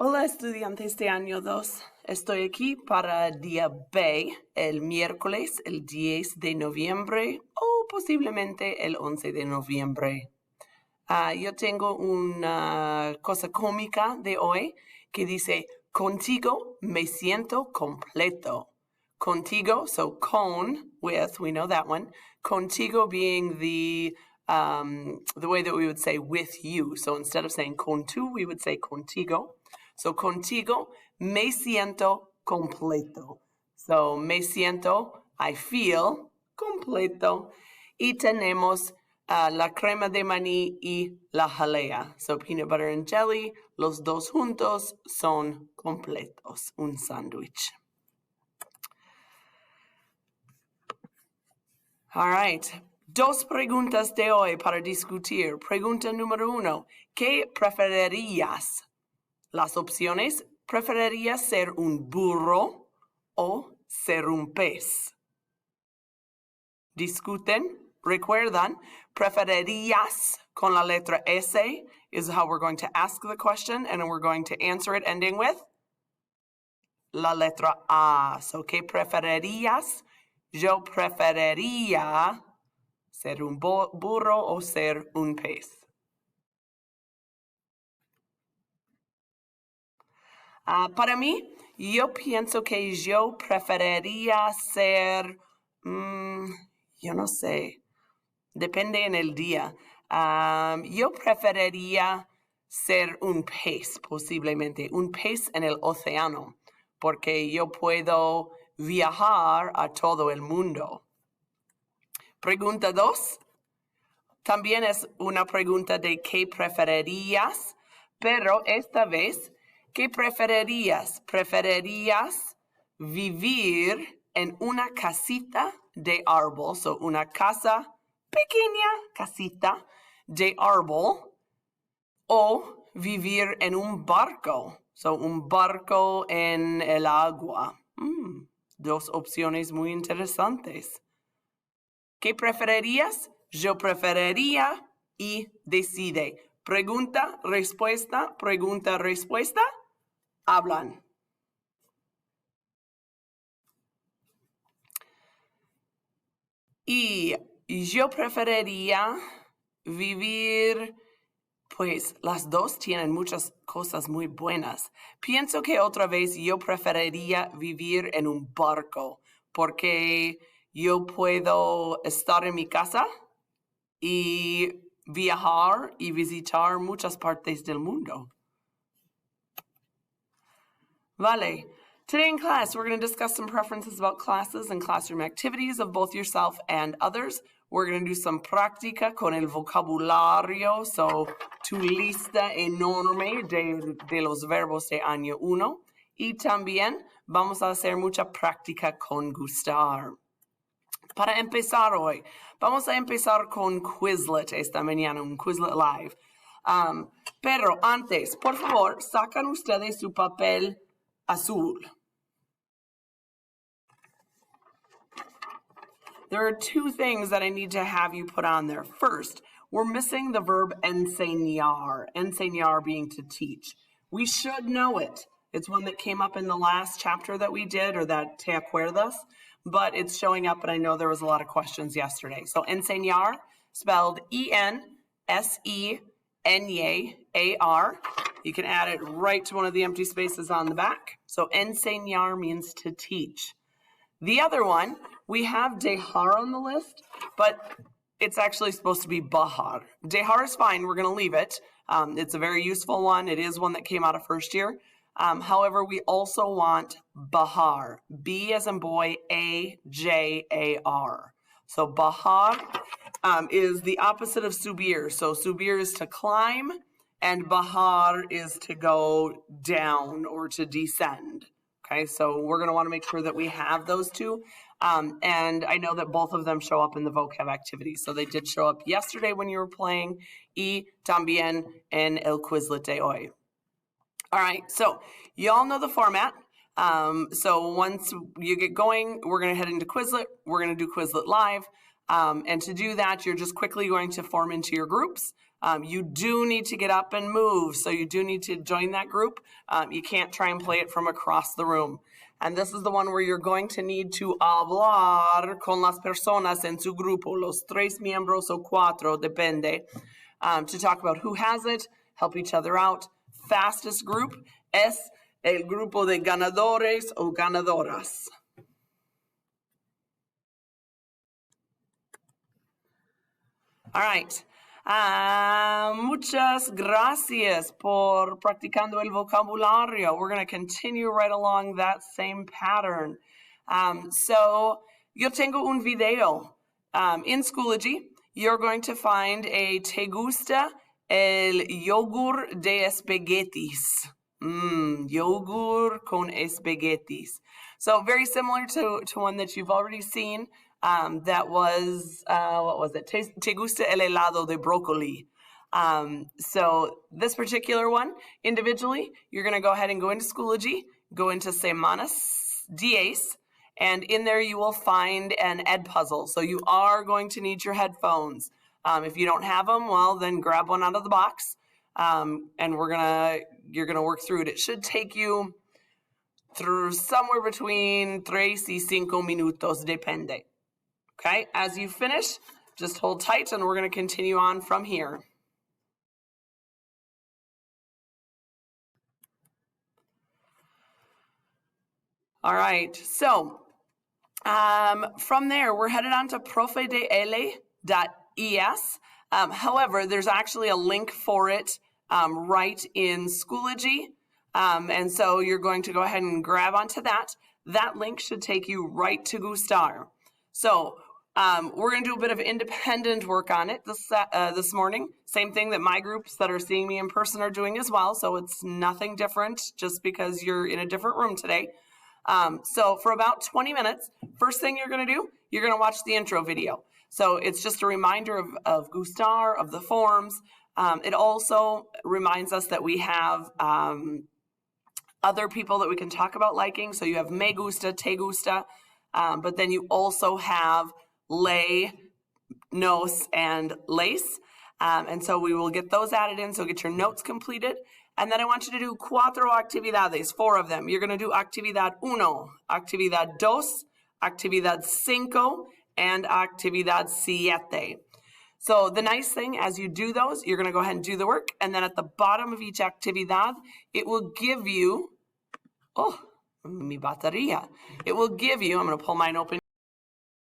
Hola estudiantes de año 2. Estoy aquí para día B, el miércoles, el 10 de noviembre o posiblemente el 11 de noviembre. Yo tengo una cosa cómica de hoy que dice, contigo me siento completo. Contigo, so con, with, we know that one. Contigo being the way that we would say with you. So instead of saying con tú, we would say contigo. So contigo me siento completo. So me siento, I feel completo. Y tenemos la crema de maní y la jalea. So peanut butter and jelly, los dos juntos son completos, un sándwich. All right. Dos preguntas de hoy para discutir. Pregunta número 1. ¿Qué preferirías? Las opciones: ¿preferirías ser un burro o ser un pez? Discuten. Recuerdan, preferirías con la letra S is how we're going to ask the question, and we're going to answer it ending with la letra A. So, ¿qué preferirías? Yo preferiría ser un burro o ser un pez. Para mí, yo pienso que yo preferiría ser, yo no sé, depende en el día. Yo preferiría ser un pez, posiblemente, un pez en el océano, porque yo puedo viajar a todo el mundo. Pregunta 2. También es una pregunta de qué preferirías, pero esta vez, ¿qué preferirías? ¿Preferirías vivir en una casita de árbol? So, una casa pequeña, casita de árbol, o vivir en un barco? So, un barco en el agua. Dos opciones muy interesantes. ¿Qué preferirías? Yo preferiría y decide. Pregunta, respuesta, hablan. Y yo preferiría vivir, pues las dos tienen muchas cosas muy buenas. Pienso que otra vez yo preferiría vivir en un barco, porque yo puedo estar en mi casa y viajar y visitar muchas partes del mundo. Vale. Today in class, we're going to discuss some preferences about classes and classroom activities of both yourself and others. We're going to do some práctica con el vocabulario, so tu lista enorme de los verbos de año 1. Y también vamos a hacer mucha práctica con gustar. Para empezar hoy, vamos a empezar con Quizlet esta mañana, un Quizlet Live. Pero antes, por favor, sacan ustedes su papel azul. There are two things that I need to have you put on there. First, we're missing the verb enseñar, enseñar being to teach. We should know it. It's one that came up in the last chapter that we did, or that te acuerdas, but it's showing up, and I know there was a lot of questions yesterday. So enseñar, spelled E-N-S-E-N-Y-A-R. You can add it right to one of the empty spaces on the back. So enseñar means to teach. The other one, we have dejar on the list, but it's actually supposed to be bajar. Dejar is fine. We're going to leave it. It's a very useful one. It is one that came out of first year. However, we also want bajar. B as in boy, A-J-A-R. So bajar is the opposite of subir. So subir is to climb, and bajar is to go down or to descend. Okay, so we're going to want to make sure that we have those two. And I know that both of them show up in the vocab activities. So they did show up yesterday when you were playing, y también en el Quizlet de hoy. All right, so you all know the format. So once you get going, we're going to head into Quizlet. We're going to do Quizlet Live. And to do that, you're just quickly going to form into your groups. You do need to get up and move, so you do need to join that group. You can't try and play it from across the room. And this is the one where you're going to need to hablar con las personas en su grupo, los 3 miembros o 4, depende, to talk about who has it, help each other out. Fastest group es el grupo de ganadores o ganadoras. All right. Muchas gracias por practicando el vocabulario. We're going to continue right along that same pattern. So, yo tengo un video. In Schoology, you're going to find a Te gusta el yogur de espaguetis? Yogur con espaguetis. So, very similar to one that you've already seen. That was, what was it? Te gusta el helado de broccoli. So this particular one, individually, you're going to go ahead and go into Schoology, go into Semanas 10, and in there you will find an Edpuzzle. So you are going to need your headphones. If you don't have them, well, then grab one out of the box, and you're gonna work through it. It should take you through somewhere between 3 y 5 minutos, depende. Okay, as you finish, just hold tight and we're going to continue on from here. All right, so from there, we're headed on to profedl.es. However, there's actually a link for it right in Schoology. And so you're going to go ahead and grab onto that. That link should take you right to Gustar. So we're going to do a bit of independent work on it this morning. Same thing that my groups that are seeing me in person are doing as well. So it's nothing different just because you're in a different room today. So for about 20 minutes, first thing you're going to do, you're going to watch the intro video. So it's just a reminder of Gustar, of the forms. It also reminds us that we have other people that we can talk about liking. So you have me gusta, te gusta, but then you also have le, nos, and les. And so we will get those added in, so get your notes completed. And then I want you to do 4 actividades, 4 of them. You're going to do actividad 1, actividad 2, actividad 5, and actividad 7. So the nice thing, as you do those, you're going to go ahead and do the work. And then at the bottom of each actividad, it will give you, mi batería. It will give you, I'm going to pull mine open.